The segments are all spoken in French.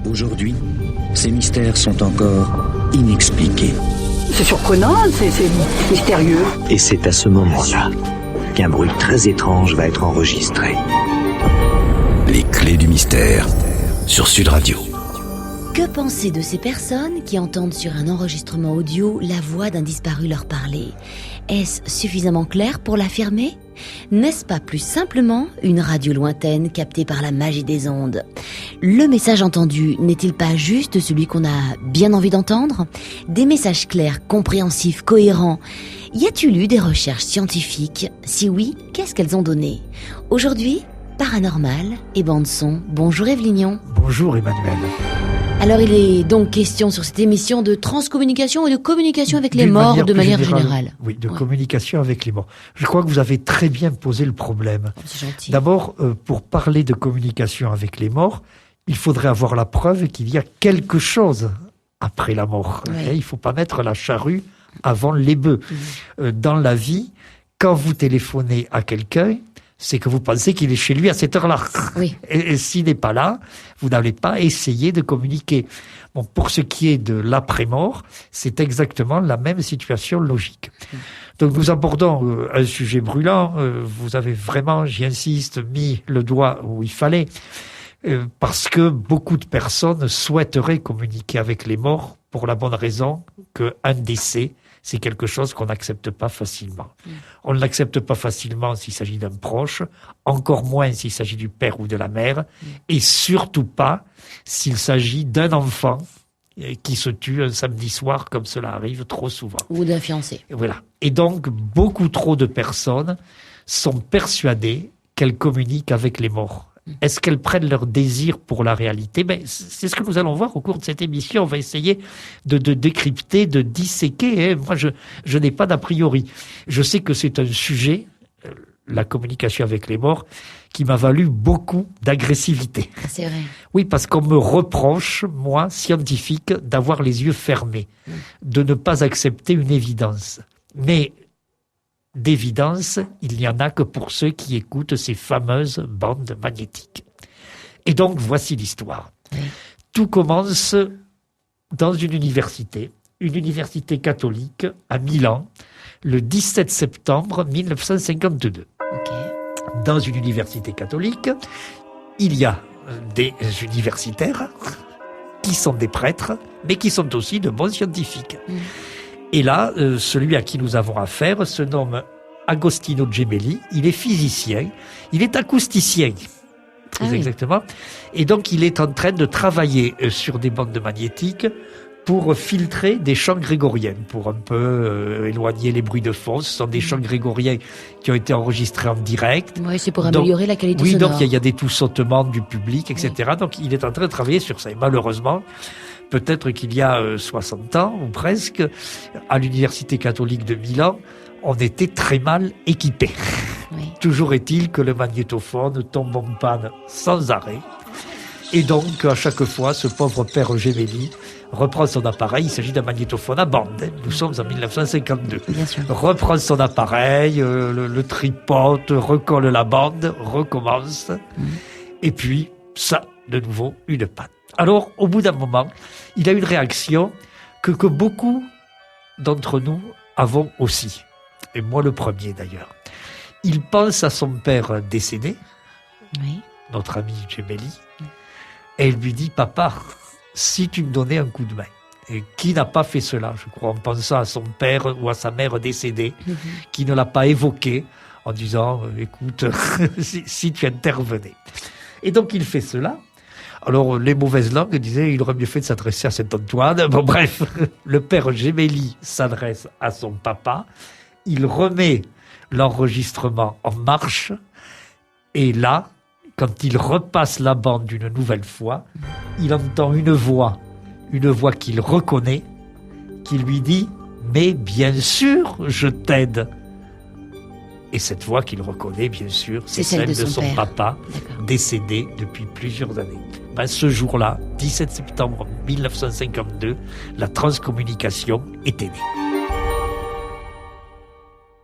Aujourd'hui, ces mystères sont encore inexpliqués. C'est surprenant, c'est mystérieux. Et c'est à ce moment-là qu'un bruit très étrange va être enregistré. Les clés du mystère sur Sud Radio. Que penser de ces personnes qui entendent sur un enregistrement audio la voix d'un disparu leur parler ? Est-ce suffisamment clair pour l'affirmer ? N'est-ce pas plus simplement une radio lointaine captée par la magie des ondes ? Le message entendu n'est-il pas juste celui qu'on a bien envie d'entendre ? Des messages clairs, compréhensifs, cohérents. Y a-t-il eu des recherches scientifiques ? Si oui, qu'est-ce qu'elles ont donné ? Aujourd'hui, paranormal et bande-son. Bonjour Evelynion. Bonjour Emmanuel. Alors il est donc question sur cette émission de transcommunication et de communication avec les morts de manière générale. Oui, de communication avec les morts. Je crois que vous avez très bien posé le problème. Oh, c'est gentil. D'abord, pour parler de communication avec les morts, il faudrait avoir la preuve qu'il y a quelque chose après la mort. Oui. Il ne faut pas mettre la charrue avant les bœufs. Dans la vie, quand vous téléphonez à quelqu'un, c'est que vous pensez qu'il est chez lui à cette heure-là. Oui. Et s'il n'est pas là, vous n'allez pas essayer de communiquer. Bon, pour ce qui est de l'après-mort, c'est exactement la même situation logique. Donc nous abordons un sujet brûlant. Vous avez vraiment, j'insiste, mis le doigt où il fallait. Parce que beaucoup de personnes souhaiteraient communiquer avec les morts pour la bonne raison qu'un décès, c'est quelque chose qu'on n'accepte pas facilement. On ne l'accepte pas facilement s'il s'agit d'un proche, encore moins s'il s'agit du père ou de la mère, et surtout pas s'il s'agit d'un enfant qui se tue un samedi soir, comme cela arrive trop souvent. Ou d'un fiancé. Voilà. Et donc, beaucoup trop de personnes sont persuadées qu'elles communiquent avec les morts. Est-ce qu'elles prennent leur désir pour la réalité ? C'est ce que nous allons voir au cours de cette émission. On va essayer de décrypter, de disséquer. Moi, je n'ai pas d'a priori. Je sais que c'est un sujet, la communication avec les morts, qui m'a valu beaucoup d'agressivité. C'est vrai. Oui, parce qu'on me reproche, moi, scientifique, d'avoir les yeux fermés, de ne pas accepter une évidence. Mais d'évidence, il n'y en a que pour ceux qui écoutent ces fameuses bandes magnétiques. Et donc, voici l'histoire. Oui. Tout commence dans une université catholique à Milan, le 17 septembre 1952. Ok. Dans une université catholique, il y a des universitaires qui sont des prêtres, mais qui sont aussi de bons scientifiques. Et là, celui à qui nous avons affaire se nomme Agostino Gemelli. Il est physicien, il est acousticien, plus exactement. Et donc, il est en train de travailler sur des bandes magnétiques pour filtrer des chants grégoriens, pour un peu éloigner les bruits de fond. Ce sont des chants grégoriens qui ont été enregistrés en direct. Oui, c'est pour améliorer la qualité sonore. Oui, donc il y a des tout-sautements du public, etc. Oui. Donc, il est en train de travailler sur ça. Et malheureusement, peut-être qu'il y a 60 ans, ou presque, à l'Université catholique de Milan, on était très mal équipés. Oui. Toujours est-il que le magnétophone tombe en panne sans arrêt. Et donc, à chaque fois, ce pauvre père Gemelli reprend son appareil. Il s'agit d'un magnétophone à bande. Nous sommes en 1952. Bien sûr. Reprend son appareil, le tripote, recolle la bande, recommence. Et puis, ça, de nouveau, une panne. Alors, au bout d'un moment, il a une réaction que beaucoup d'entre nous avons aussi. Et moi, le premier, d'ailleurs. Il pense à son père décédé, notre ami Gemelli, et il lui dit, papa, si tu me donnais un coup de main. Et qui n'a pas fait cela, je crois, en pensant à son père ou à sa mère décédée, qui ne l'a pas évoqué en disant, écoute, si tu intervenais. Et donc, il fait cela. Alors, les mauvaises langues disaient il aurait mieux fait de s'adresser à Saint-Antoine. Bon, bref, le père Gemelli s'adresse à son papa. Il remet l'enregistrement en marche. Et là, quand il repasse la bande une nouvelle fois, il entend une voix qu'il reconnaît, qui lui dit « Mais bien sûr, je t'aide !» Et cette voix qu'il reconnaît, bien sûr, c'est celle de son papa, décédé depuis plusieurs années. Ce jour-là, 17 septembre 1952, la transcommunication était née.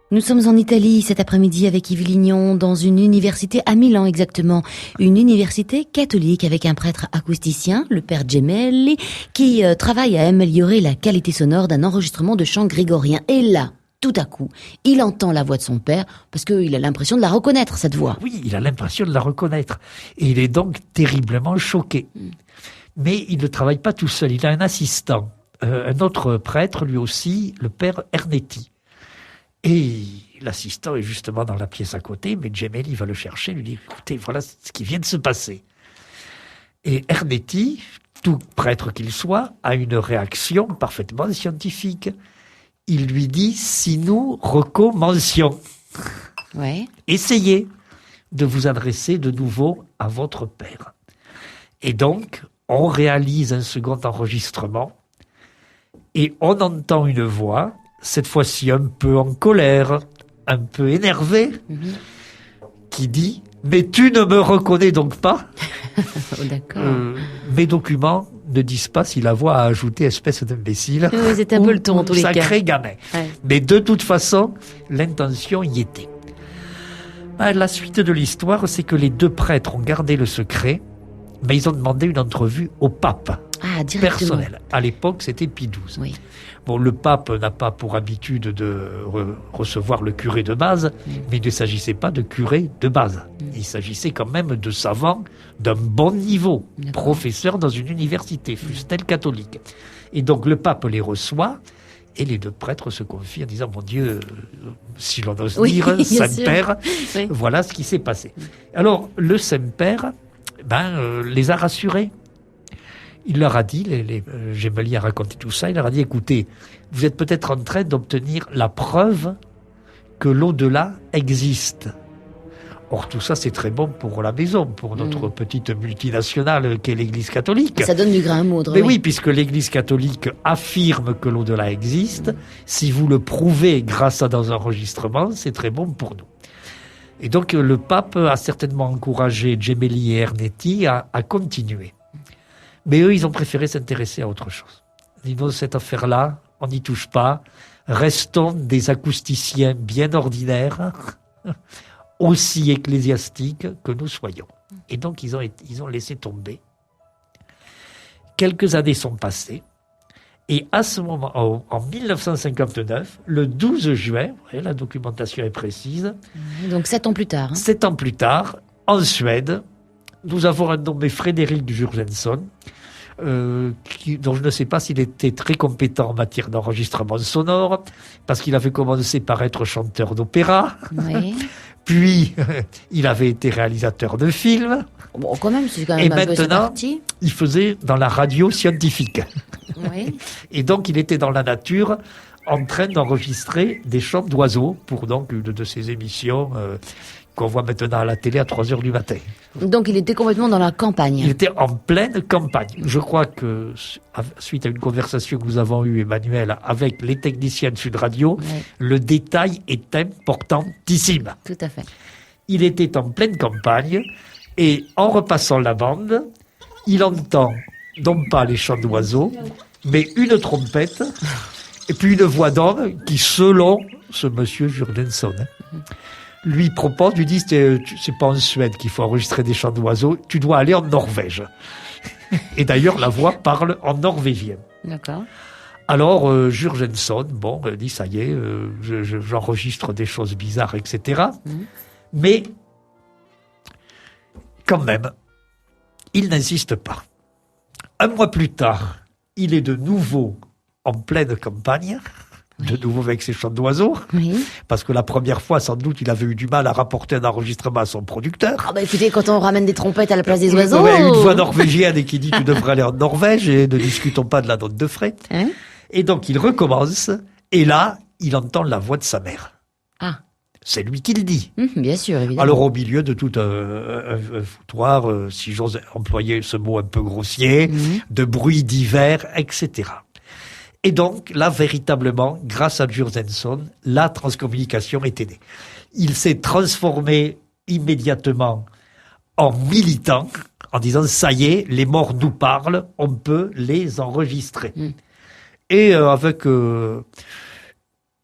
Nous sommes en Italie cet après-midi avec Yves Lignon dans une université à Milan exactement. Une université catholique avec un prêtre acousticien, le père Gemelli, qui travaille à améliorer la qualité sonore d'un enregistrement de chant grégorien. Et là, tout à coup, il entend la voix de son père parce qu'il a l'impression de la reconnaître, cette voix. Oui, il a l'impression de la reconnaître. Et il est donc terriblement choqué. Mais il ne travaille pas tout seul, il a un assistant. Un autre prêtre, lui aussi, le père Ernetti. Et l'assistant est justement dans la pièce à côté, mais Gemelli va le chercher, lui dit « Écoutez, voilà ce qui vient de se passer ». Et Ernetti, tout prêtre qu'il soit, a une réaction parfaitement scientifique. Il lui dit « Si nous recommencions, essayez de vous adresser de nouveau à votre père ». Et donc, on réalise un second enregistrement et on entend une voix, cette fois-ci un peu en colère, un peu énervée, qui dit « Mais tu ne me reconnais donc pas ?» D'accord. Mes documents ne disent pas si la voix a ajouté espèce d'imbécile. Oui, c'est un peu le ton en tous les cas. Sacré gamin. Ouais. Mais de toute façon, l'intention y était. La suite de l'histoire, c'est que les deux prêtres ont gardé le secret, mais ils ont demandé une entrevue au pape. Ah, directement. Personnel. À l'époque, c'était Pie XII. Oui. Bon, le pape n'a pas pour habitude de recevoir le curé de base, mais il ne s'agissait pas de curé de base. Il s'agissait quand même de savants d'un bon niveau, professeurs dans une université, fût-elle catholique. Et donc le pape les reçoit, et les deux prêtres se confient en disant « Mon Dieu, si l'on ose dire, Saint-Père, voilà ce qui s'est passé. » Alors, le Saint-Père les a rassurés. Il leur a dit, Gemelli a raconté tout ça, il leur a dit, écoutez, vous êtes peut-être en train d'obtenir la preuve que l'au-delà existe. Or, tout ça, c'est très bon pour la maison, pour notre petite multinationale qu'est l'Église catholique. Ça donne du grain à moudre. Mais oui, puisque l'Église catholique affirme que l'au-delà existe, si vous le prouvez grâce à des enregistrements, c'est très bon pour nous. Et donc, le pape a certainement encouragé Gemelli et Ernetti à continuer. Mais eux, ils ont préféré s'intéresser à autre chose. Ils disent, cette affaire-là, on n'y touche pas. Restons des acousticiens bien ordinaires, aussi ecclésiastiques que nous soyons. Et donc, ils ont laissé tomber. Quelques années sont passées. Et à ce moment, en 1959, le 12 juin, vous voyez, la documentation est précise. Donc 7 ans plus tard. 7 ans plus tard, en Suède, nous avons un nommé Frédéric Jurgenson, dont je ne sais pas s'il était très compétent en matière d'enregistrement sonore, parce qu'il avait commencé par être chanteur d'opéra, puis il avait été réalisateur de films, bon, quand même, c'est quand même un peu sa partie. Il faisait dans la radio scientifique. Et donc, il était dans la nature en train d'enregistrer des chants d'oiseaux pour donc une de ces émissions qu'on voit maintenant à la télé à 3h du matin. Donc, il était complètement dans la campagne. Il était en pleine campagne. Je crois que, suite à une conversation que nous avons eue, Emmanuel, avec les techniciens de Sud Radio, le détail est importantissime. Tout à fait. Il était en pleine campagne et en repassant la bande, il entend non pas les chants d'oiseaux, mais une trompette et puis une voix d'homme qui, selon ce monsieur Jurgenson, lui propose, lui dit, c'est pas en Suède qu'il faut enregistrer des chants d'oiseaux, tu dois aller en Norvège. Et d'ailleurs, la voix parle en norvégien. D'accord. Alors, Jurgenson, dit, ça y est, j'enregistre des choses bizarres, etc. Mais, quand même, il n'insiste pas. Un mois plus tard, il est de nouveau en pleine campagne, de nouveau avec ses chants d'oiseaux, parce que la première fois, sans doute, il avait eu du mal à rapporter un enregistrement à son producteur. Ah bah écoutez, quand on ramène des trompettes à la place des oiseaux... Une voix norvégienne et qui dit « Tu devrais aller en Norvège et ne discutons pas de la note de frais ». Et donc, il recommence, et là, il entend la voix de sa mère. Ah. C'est lui qui le dit. Bien sûr, évidemment. Alors, au milieu de tout un foutoir, si j'ose employer ce mot un peu grossier, de bruits divers, etc. Et donc, là, véritablement, grâce à Jurgenson, la transcommunication était née. Il s'est transformé immédiatement en militant, en disant, ça y est, les morts nous parlent, on peut les enregistrer. Et avec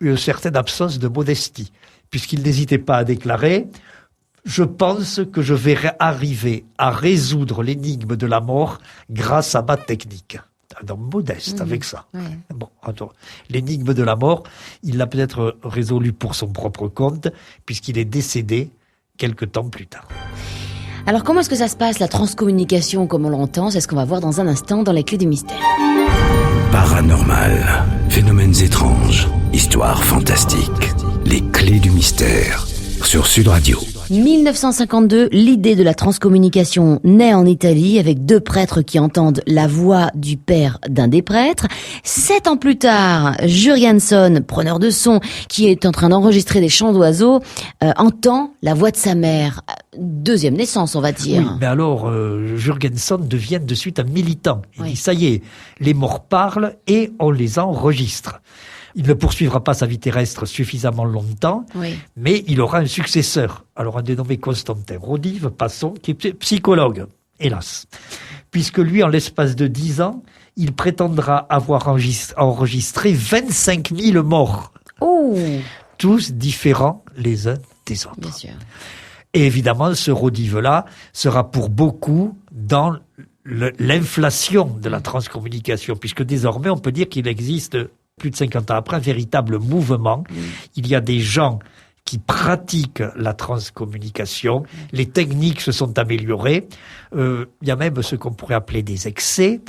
une certaine absence de modestie, puisqu'il n'hésitait pas à déclarer « Je pense que je vais arriver à résoudre l'énigme de la mort grâce à ma technique ». Un homme modeste avec ça. Ouais. Bon, attends, l'énigme de la mort, il l'a peut-être résolu pour son propre compte, puisqu'il est décédé quelque temps plus tard. Alors comment est-ce que ça se passe, la transcommunication comme on l'entend? C'est ce qu'on va voir dans un instant dans les clés du mystère. Paranormal, phénomènes étranges, histoires fantastiques, les clés du mystère sur Sud Radio. 1952, l'idée de la transcommunication naît en Italie avec 2 prêtres qui entendent la voix du père d'un des prêtres. 7 ans plus tard, Jurgenson, preneur de son, qui est en train d'enregistrer des chants d'oiseaux, entend la voix de sa mère. 2e naissance, on va dire. Oui, mais alors, Jurgenson devient de suite un militant. Il dit, ça y est, les morts parlent et on les enregistre. Il ne poursuivra pas sa vie terrestre suffisamment longtemps, mais il aura un successeur. Alors, un dénommé Constantin Rodive, passons, qui est psychologue, hélas. Puisque lui, en l'espace de 10 ans, il prétendra avoir enregistré 25 000 morts. Oh. Tous différents les uns des autres. Bien sûr. Et évidemment, ce Rodive-là sera pour beaucoup dans l'inflation de la transcommunication, puisque désormais, on peut dire qu'il existe, plus de 50 ans après, un véritable mouvement. Il y a des gens qui pratiquent la transcommunication. Les techniques se sont améliorées. Il y a même ce qu'on pourrait appeler des excès,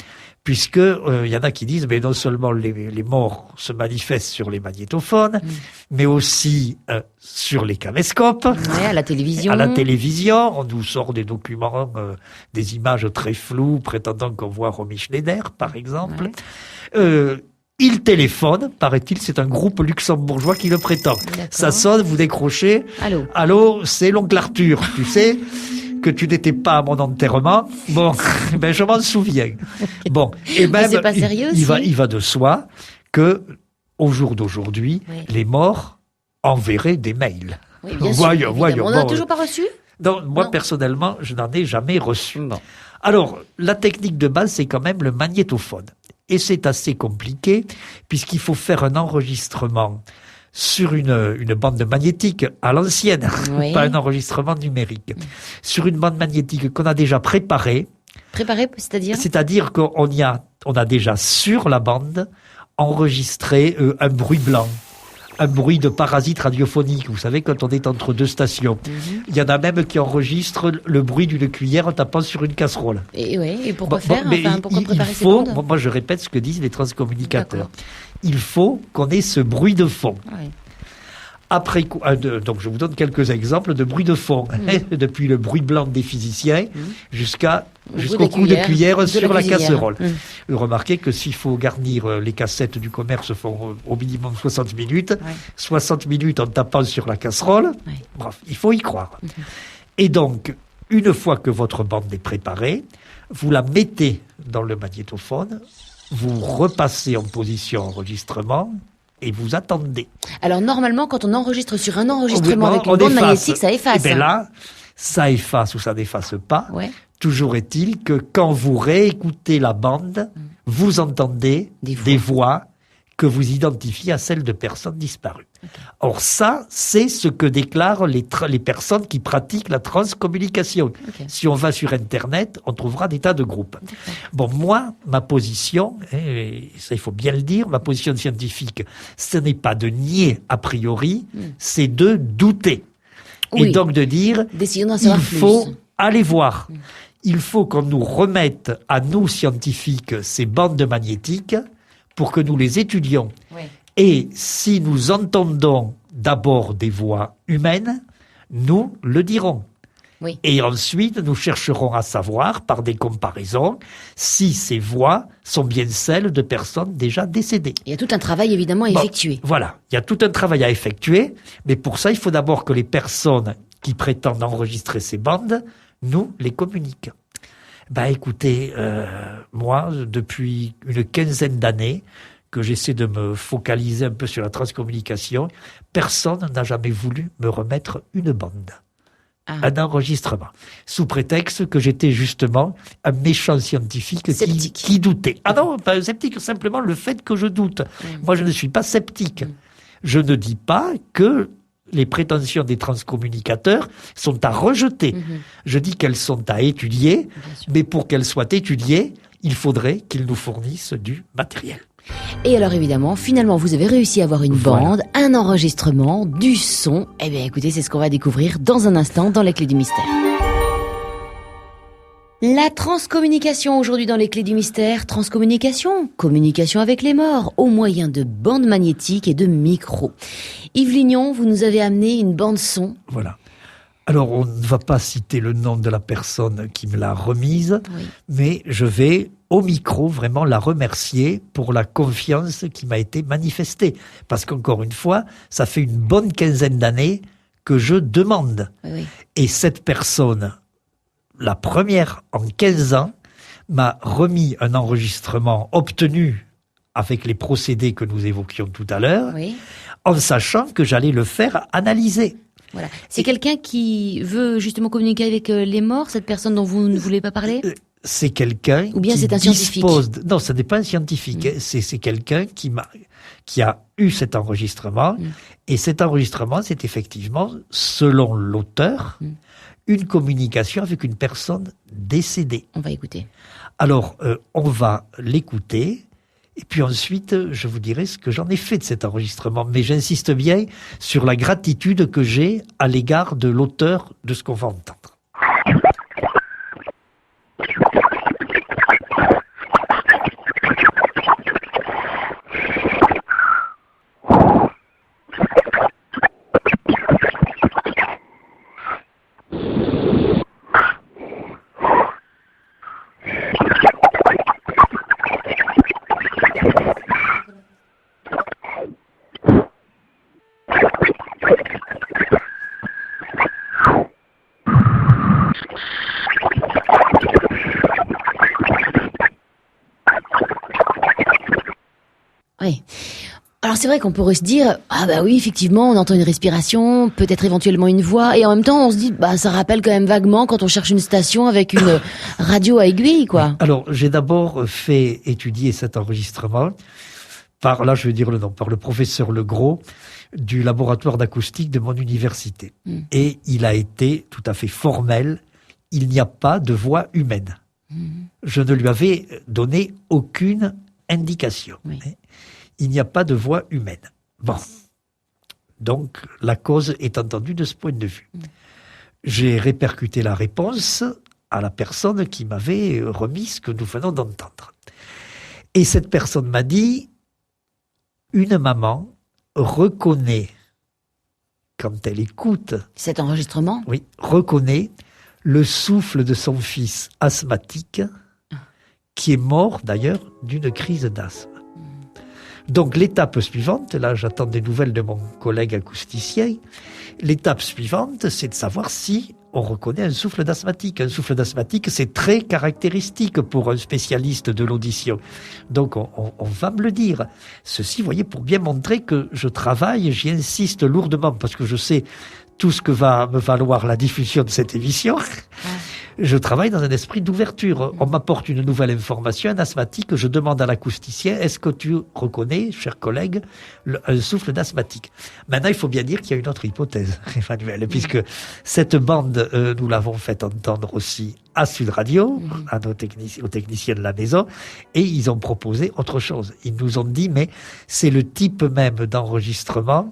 puisque il y en a qui disent, mais non seulement les morts se manifestent sur les magnétophones, mais aussi sur les caméscopes. Ouais, à la télévision. À la télévision, on nous sort des documents, des images très floues, prétendant qu'on voit Romy Schneider, par exemple. Il téléphone, paraît-il, c'est un groupe luxembourgeois qui le prétend. Ça sonne, vous décrochez. Allô. Allô, c'est l'oncle Arthur, tu sais que tu n'étais pas à mon enterrement. Bon, ben je m'en souviens. Bon, et même c'est pas sérieux, il va de soi que au jour d'aujourd'hui, les morts enverraient des mails. Oui, bien voyons. On n'en a toujours pas reçu? Non, moi, personnellement, je n'en ai jamais reçu. Alors, la technique de base, c'est quand même le magnétophone. Et c'est assez compliqué, puisqu'il faut faire un enregistrement sur une bande magnétique à l'ancienne, pas un enregistrement numérique. Sur une bande magnétique qu'on a déjà préparée. Préparée, c'est-à-dire? C'est-à-dire qu'on a déjà sur la bande enregistré un bruit blanc. Un bruit de parasite radiophonique. Vous savez, quand on est entre 2 stations. Il y en a même qui enregistrent le bruit d'une cuillère en tapant sur une casserole. Et pourquoi faire? Pourquoi préparer ces bandes? Moi, je répète ce que disent les transcommunicateurs. Il faut qu'on ait ce bruit de fond. Après, donc je vous donne quelques exemples de bruit de fond, depuis le bruit blanc des physiciens jusqu'au coup de cuillère sur la casserole. Remarquez que s'il faut garnir les cassettes du commerce font au minimum 60 minutes, 60 minutes en tapant sur la casserole, bref, il faut y croire. Et donc, une fois que votre bande est préparée, vous la mettez dans le magnétophone, vous repassez en position enregistrement, et vous attendez. Alors normalement, quand on enregistre sur un enregistrement avec une bande magnétique, ça efface. Et bien là, ça efface ou ça n'efface pas. Toujours est-il que quand vous réécoutez la bande, vous entendez des voix que vous identifiez à celles de personnes disparues. Or ça, c'est ce que déclarent les personnes qui pratiquent la transcommunication. Si on va sur Internet, on trouvera des tas de groupes. Bon, moi, ma position, et ça il faut bien le dire, ma position scientifique, ce n'est pas de nier a priori, c'est de douter. Et donc de dire, il faut aller voir. Il faut qu'on nous remette à nous scientifiques ces bandes magnétiques pour que nous les étudions. Et si nous entendons d'abord des voix humaines, nous le dirons. Et ensuite, nous chercherons à savoir, par des comparaisons, si ces voix sont bien celles de personnes déjà décédées. Il y a tout un travail évidemment à effectuer. Voilà, il y a tout un travail à effectuer, mais pour ça, il faut d'abord que les personnes qui prétendent enregistrer ces bandes nous les communiquent. Écoutez, moi, depuis une quinzaine d'années, que j'essaie de me focaliser un peu sur la transcommunication, personne n'a jamais voulu me remettre une bande. Un enregistrement. Sous prétexte que j'étais justement un méchant scientifique qui doutait. Ah non, pas sceptique, simplement le fait que je doute. Moi, je ne suis pas sceptique. Je ne dis pas que les prétentions des transcommunicateurs sont à rejeter. Je dis qu'elles sont à étudier, mais pour qu'elles soient étudiées, il faudrait qu'ils nous fournissent du matériel. Et alors évidemment, finalement, vous avez réussi à avoir une bande, un enregistrement, du son. Eh bien écoutez, c'est ce qu'on va découvrir dans un instant dans les Clés du Mystère. La transcommunication aujourd'hui dans les Clés du Mystère. Transcommunication, communication avec les morts, au moyen de bandes magnétiques et de micros. Yves Lignon, vous nous avez amené une bande son. Voilà. Alors, on ne va pas citer le nom de la personne qui me l'a remise, mais je vais, au micro, vraiment la remercier pour la confiance qui m'a été manifestée. Parce qu'encore une fois, ça fait une bonne quinzaine d'années que je demande. Et cette personne, la première en 15 ans, m'a remis un enregistrement obtenu avec les procédés que nous évoquions tout à l'heure, en sachant que j'allais le faire analyser. Voilà. C'est quelqu'un qui veut justement communiquer avec les morts, cette personne dont vous ne voulez pas parler ? C'est quelqu'un Ou bien qui c'est un scientifique ? Non, ce n'est pas un scientifique. C'est quelqu'un qui a eu cet enregistrement. Et cet enregistrement, c'est effectivement, selon l'auteur, une communication avec une personne décédée. On va écouter. Alors, on va l'écouter. Et puis ensuite, je vous dirai ce que j'en ai fait de cet enregistrement. Mais j'insiste bien sur la gratitude que j'ai à l'égard de l'auteur de ce qu'on va entendre. Oui. Alors c'est vrai qu'on pourrait se dire, ah bah oui, effectivement, on entend une respiration, peut-être éventuellement une voix, et en même temps on se dit, bah ça rappelle quand même vaguement quand on cherche une station avec une radio à aiguille, quoi. Alors j'ai d'abord fait étudier cet enregistrement par, là je vais dire le nom, par le professeur Legros du laboratoire d'acoustique de mon université. Et il a été tout à fait formel, il n'y a pas de voix humaine. Je ne lui avais donné aucune indication. Il n'y a pas de voix humaine. Bon. Donc, la cause est entendue de ce point de vue. J'ai répercuté la réponse à la personne qui m'avait remis ce que nous venons d'entendre. Et cette personne m'a dit, une maman reconnaît, quand elle écoute... Cet enregistrement ? Oui, reconnaît le souffle de son fils asthmatique, qui est mort d'ailleurs d'une crise d'asthme. Donc l'étape suivante, là j'attends des nouvelles de mon collègue acousticien, l'étape suivante c'est de savoir si on reconnaît un souffle d'asthmatique. Un souffle d'asthmatique c'est très caractéristique pour un spécialiste de l'audition. Donc on va me le dire. Ceci, vous voyez, pour bien montrer que je travaille, j'y insiste lourdement parce que je sais tout ce que va me valoir la diffusion de cette émission. Je travaille dans un esprit d'ouverture. On m'apporte une nouvelle information, un asthmatique, je demande à l'acousticien, est-ce que tu reconnais, cher collègue, un souffle d'asthmatique? Maintenant, il faut bien dire qu'il y a une autre hypothèse, Emmanuel, puisque cette bande, nous l'avons fait entendre aussi à Sud Radio, à aux techniciens de la maison, et ils ont proposé autre chose. Ils nous ont dit, mais c'est le type même d'enregistrement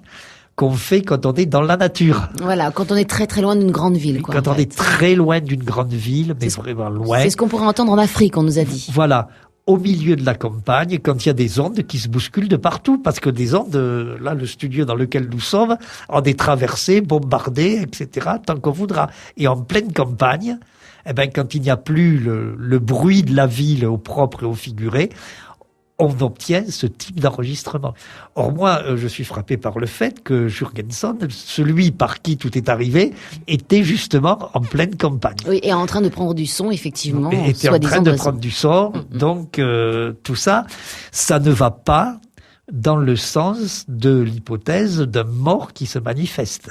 qu'on fait quand on est dans la nature. Voilà, quand on est très très loin d'une grande ville, quoi. Quand on est très loin d'une grande ville, mais vraiment loin. C'est ce qu'on pourrait entendre en Afrique, on nous a dit. Voilà, au milieu de la campagne, quand il y a des ondes qui se bousculent de partout, parce que des ondes, là, le studio dans lequel nous sommes, en est traversé, bombardé, etc., tant qu'on voudra. Et en pleine campagne, eh ben, quand il n'y a plus le bruit de la ville au propre et au figuré, on obtient ce type d'enregistrement. Or moi, je suis frappé par le fait que Jurgenson, celui par qui tout est arrivé, était justement en pleine campagne. Oui, et en train de prendre du son, effectivement. Il était en train de prendre du son, donc tout ça, ça ne va pas dans le sens de l'hypothèse d'un mort qui se manifeste.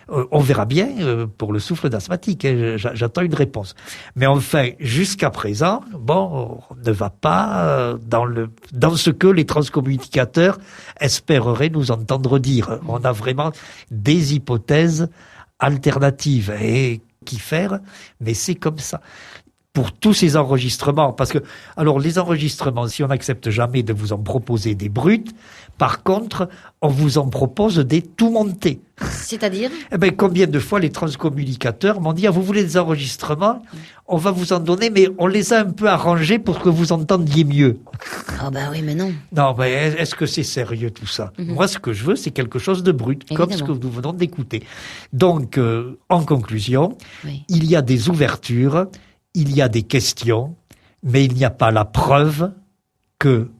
On verra bien pour le souffle d'asthmatique. J'attends une réponse. Mais enfin, jusqu'à présent, bon, on ne va pas dans ce que les transcommunicateurs espéreraient nous entendre dire. On a vraiment des hypothèses alternatives. Et qu'y faire? Mais c'est comme ça. Pour tous ces enregistrements, parce que, alors, les enregistrements, si on n'accepte jamais de vous en proposer des bruts, par contre, on vous en propose des tout montés. C'est-à-dire? Eh ben, combien de fois les transcommunicateurs m'ont dit, vous voulez des enregistrements? On va vous en donner, mais on les a un peu arrangés pour que vous entendiez mieux. Ah bah oui, mais non. Non, mais est-ce que c'est sérieux tout ça? Moi, ce que je veux, c'est quelque chose de brut, comme ce que nous venons d'écouter. Donc, en conclusion, il y a des ouvertures, il y a des questions, mais il n'y a pas la preuve que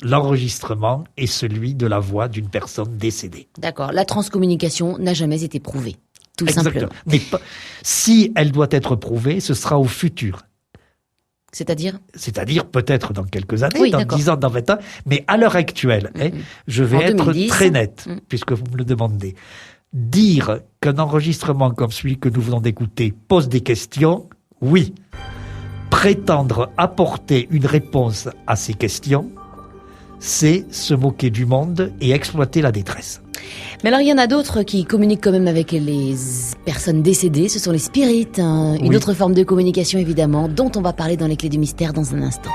l'enregistrement est celui de la voix d'une personne décédée. D'accord. La transcommunication n'a jamais été prouvée, tout simplement. Mais si elle doit être prouvée, ce sera au futur. C'est-à-dire peut-être dans quelques années, dans 10 ans, dans 20 ans. Mais à l'heure actuelle, je vais être 2010, très net, puisque vous me le demandez. Dire qu'un enregistrement comme celui que nous venons d'écouter pose des questions, oui. Prétendre apporter une réponse à ces questions, c'est se moquer du monde et exploiter la détresse. Mais alors il y en a d'autres qui communiquent quand même avec les personnes décédées, ce sont les spirites, une autre forme de communication évidemment, dont on va parler dans les clés du mystère dans un instant.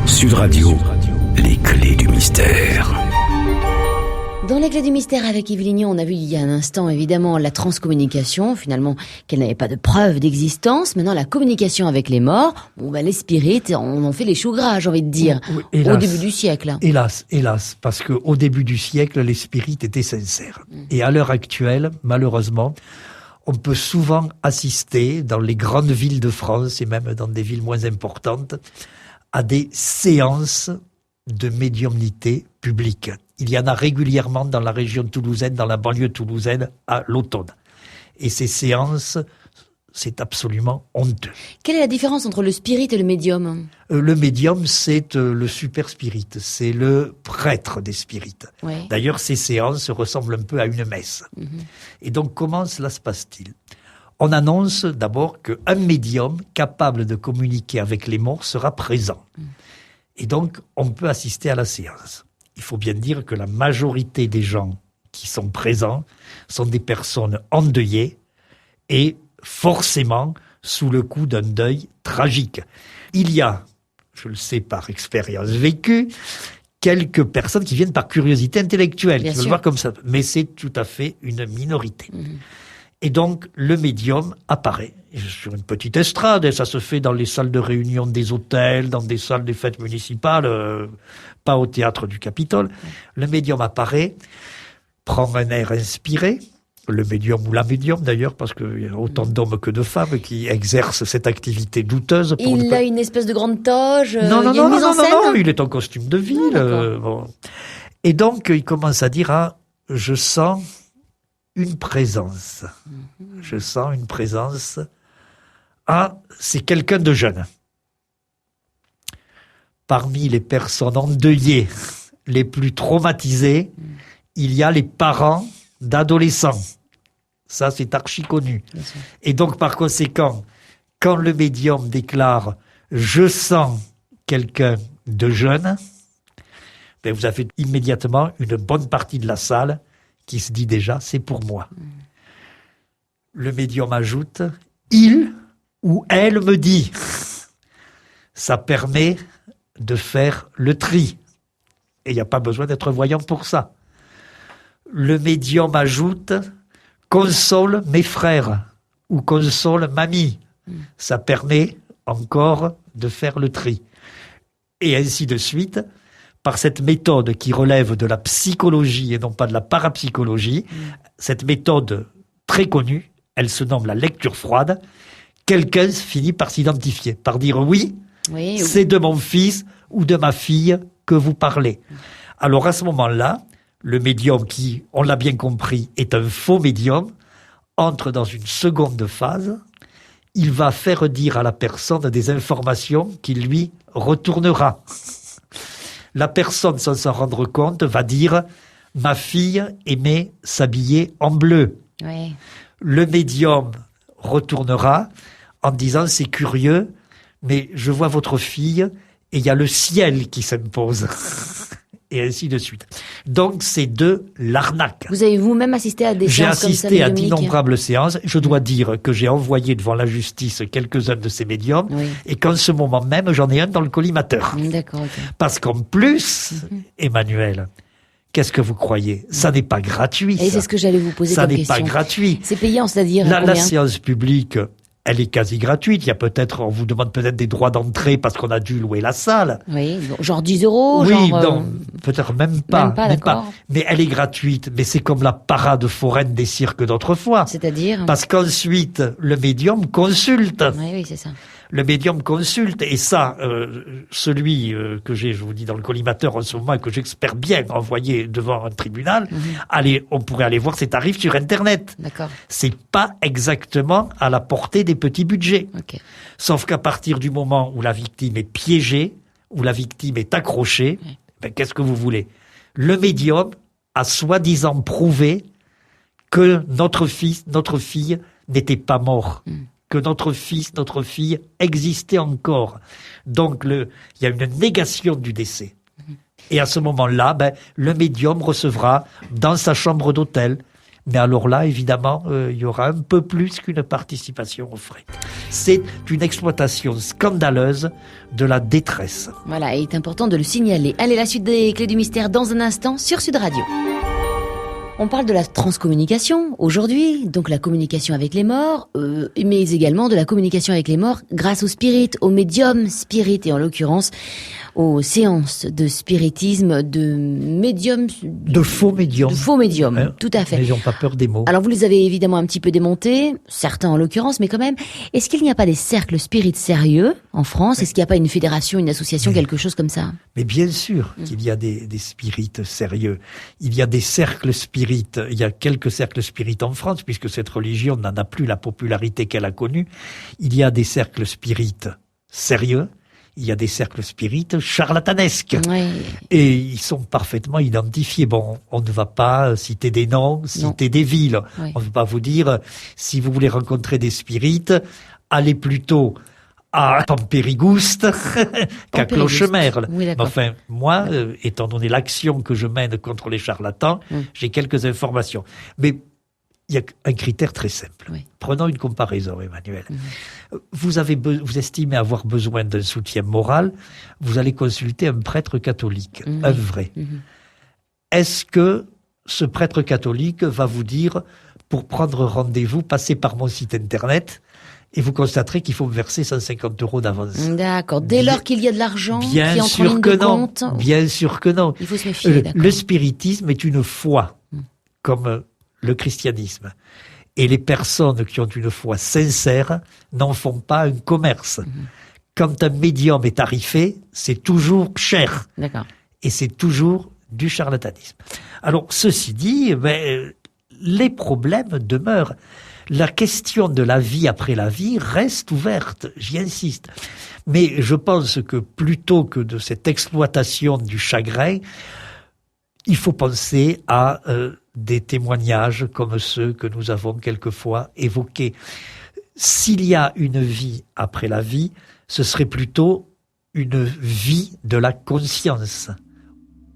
Sud Radio, les clés du mystère. Dans les clés du mystère avec Yves Lignon, on a vu il y a un instant évidemment la transcommunication, finalement qu'elle n'avait pas de preuve d'existence. Maintenant la communication avec les morts, les spirites, on en fait les choux gras, j'ai envie de dire, hélas, au début du siècle. Hélas, parce qu'au début du siècle, les spirites étaient sincères. Et à l'heure actuelle, malheureusement, on peut souvent assister dans les grandes villes de France et même dans des villes moins importantes à des séances de médiumnité publique. Il y en a régulièrement dans la région toulousaine, dans la banlieue toulousaine, à l'automne. Et ces séances, c'est absolument honteux. Quelle est la différence entre le spirit et le médium ? Le médium, c'est le super spirit, c'est le prêtre des spirites. Ouais. D'ailleurs, ces séances ressemblent un peu à une messe. Et donc, comment cela se passe-t-il ? On annonce d'abord qu'un médium capable de communiquer avec les morts sera présent. Et donc, on peut assister à la séance. Il faut bien dire que la majorité des gens qui sont présents sont des personnes endeuillées et forcément sous le coup d'un deuil tragique. Il y a, je le sais par expérience vécue, quelques personnes qui viennent par curiosité intellectuelle, qui veulent voir comme ça. Mais c'est tout à fait une minorité. Et donc, le médium apparaît sur une petite estrade, et ça se fait dans les salles de réunion des hôtels, dans des salles des fêtes municipales, pas au théâtre du Capitole. Le médium apparaît, prend un air inspiré, le médium ou la médium d'ailleurs, parce qu'il y a autant d'hommes que de femmes qui exercent cette activité douteuse. Il a une espèce de grande toge, non, il est en costume de ville. Bon. Et donc, il commence à dire, je sens une présence. Je sens une présence. C'est quelqu'un de jeune. Parmi les personnes endeuillées, les plus traumatisées, il y a les parents d'adolescents. Ça, c'est archi connu. Et donc, par conséquent, quand le médium déclare « je sens quelqu'un de jeune », vous avez immédiatement une bonne partie de la salle qui se dit déjà, c'est pour moi. Le médium ajoute, il ou elle me dit. Ça permet de faire le tri. Et il n'y a pas besoin d'être voyant pour ça. Le médium ajoute, console mes frères ou console mamie. Ça permet encore de faire le tri. Et ainsi de suite, par cette méthode qui relève de la psychologie et non pas de la parapsychologie, cette méthode très connue, elle se nomme la lecture froide, quelqu'un finit par s'identifier, par dire oui, c'est de mon fils ou de ma fille que vous parlez. Alors à ce moment-là, le médium qui, on l'a bien compris, est un faux médium, entre dans une seconde phase, il va faire dire à la personne des informations qu'il lui retournera. La personne, sans s'en rendre compte, va dire « Ma fille aimait s'habiller en bleu. Ouais. Le médium retournera en disant c'est curieux, mais je vois votre fille et il y a le ciel qui s'impose. Et ainsi de suite. Donc c'est de l'arnaque. Vous avez vous-même assisté à des J'ai séances comme ça, assisté à Dominique? d'innombrables séances. Je dois dire que j'ai envoyé devant la justice quelques-uns de ces médiums Oui. et qu'en ce moment même, j'en ai un dans le collimateur. D'accord, ok. Parce qu'en plus, Emmanuel, qu'est-ce que vous croyez? Ça n'est pas gratuit. Et c'est ce que j'allais vous poser Ça comme n'est pas question. gratuit. C'est payant, c'est-à-dire La combien? séance publique, elle est quasi gratuite. Il y a peut-être, on vous demande peut-être des droits d'entrée parce qu'on a dû louer la salle. Oui, genre 10 euros, Oui, genre... non, peut-être même pas. Même pas, d'accord. Mais elle est gratuite. Mais c'est comme la parade foraine des cirques d'autrefois. C'est-à-dire? Parce qu'ensuite, le médium consulte. Oui, c'est ça. Le médium consulte. Et ça, celui que j'ai, je vous dis, dans le collimateur en ce moment, et que j'espère bien envoyer devant un tribunal, allez, on pourrait aller voir ses tarifs sur Internet. D'accord. C'est pas exactement à la portée des petits budgets. Ok. Sauf qu'à partir du moment où la victime est piégée, où la victime est accrochée, ben, qu'est-ce que vous voulez? Le médium a soi-disant prouvé que notre fils, notre fille n'était pas mort. Que notre fils, notre fille existait encore. Donc, il y a une négation du décès. Et à ce moment-là, ben, le médium recevra dans sa chambre d'hôtel. Mais alors là, évidemment, il y aura un peu plus qu'une participation aux frais. C'est une exploitation scandaleuse de la détresse. Voilà, il est important de le signaler. Allez, la suite des clés du mystère dans un instant sur Sud Radio. On parle de la transcommunication aujourd'hui, donc la communication avec les morts, mais également de la communication avec les morts grâce aux spirites, aux médiums spirites, et en l'occurrence aux séances de spiritisme, de médiums... De faux médiums. De faux médiums, Hein, tout à fait. N'ayons pas peur des mots. Alors vous les avez évidemment un petit peu démontés, certains en l'occurrence, mais quand même, est-ce qu'il n'y a pas des cercles spirites sérieux en France? Est-ce qu'il n'y a pas une fédération, une association, quelque chose comme ça? Mais bien sûr qu'il y a des spirites sérieux. Il y a des cercles spirites. Il y a quelques cercles spirites en France, puisque cette religion n'en a plus la popularité qu'elle a connue. Il y a des cercles spirites sérieux. Il y a des cercles spirites charlatanesques. Ouais. Et ils sont parfaitement identifiés. Bon, on ne va pas citer des noms, citer des villes. Ouais. On ne va pas vous dire, si vous voulez rencontrer des spirites, allez plutôt à Pampérigouste qu'à Clochemerle. Oui, Mais d'accord. enfin, moi, étant donné l'action que je mène contre les charlatans, j'ai quelques informations. Mais il y a un critère très simple. Oui. Prenons une comparaison, Emmanuel. Vous estimez avoir besoin d'un soutien moral, vous allez consulter un prêtre catholique, un vrai. Est-ce que ce prêtre catholique va vous dire, pour prendre rendez-vous, passez par mon site internet, et vous constaterez qu'il faut me verser 150 € d'avance? D'accord. Dès lors qu'il y a de l'argent qui Bien entre en sûr ligne que de non. compte, Bien sûr que non. il faut se méfier, d'accord. Le spiritisme est une foi, comme le christianisme. Et les personnes qui ont une foi sincère n'en font pas un commerce. Quand un médium est tarifé, c'est toujours cher. D'accord. Et c'est toujours du charlatanisme. Alors, ceci dit, les problèmes demeurent. La question de la vie après la vie reste ouverte, j'y insiste. Mais je pense que plutôt que de cette exploitation du chagrin, il faut penser à des témoignages comme ceux que nous avons quelquefois évoqués. S'il y a une vie après la vie, ce serait plutôt une vie de la conscience.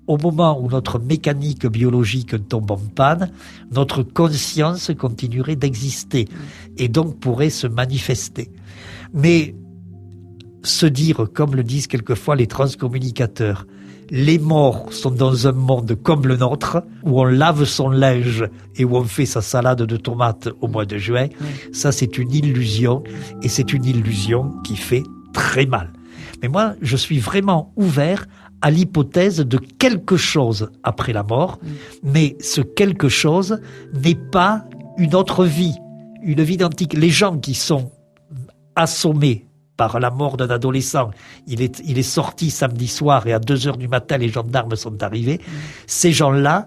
Au moment où notre mécanique biologique tombe en panne, notre conscience continuerait d'exister et donc pourrait se manifester. Mais se dire, comme le disent quelquefois les transcommunicateurs, les morts sont dans un monde comme le nôtre, où on lave son linge et où on fait sa salade de tomates au mois de juin, ça c'est une illusion, et c'est une illusion qui fait très mal. Mais moi, je suis vraiment ouvert à l'hypothèse de quelque chose après la mort, mais ce quelque chose n'est pas une autre vie, une vie identique. Les gens qui sont assommés par la mort d'un adolescent, il est sorti samedi soir et à 2h du matin, les gendarmes sont arrivés. Ces gens-là,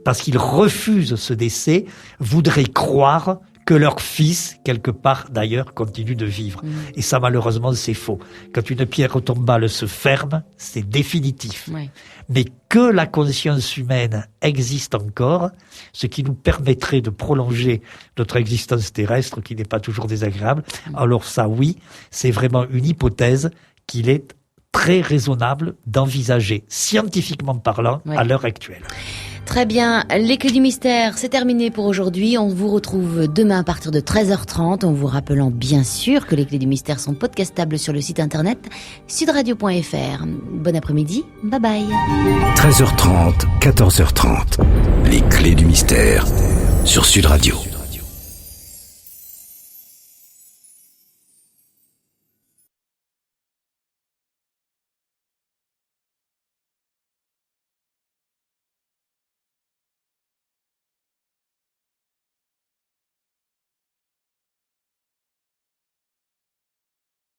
parce qu'ils refusent ce décès, voudraient croire que leur fils, quelque part d'ailleurs, continue de vivre. Et ça, malheureusement, c'est faux. Quand une pierre tombale se ferme, c'est définitif. Ouais. Mais que la conscience humaine existe encore, ce qui nous permettrait de prolonger notre existence terrestre, qui n'est pas toujours désagréable, alors ça, oui, c'est vraiment une hypothèse qu'il est très raisonnable d'envisager, scientifiquement parlant, à l'heure actuelle. Très bien, les clés du mystère, c'est terminé pour aujourd'hui. On vous retrouve demain à partir de 13h30, en vous rappelant bien sûr que les clés du mystère sont podcastables sur le site internet sudradio.fr. Bon après-midi, bye bye. 13h30, 14h30, les clés du mystère sur Sud Radio.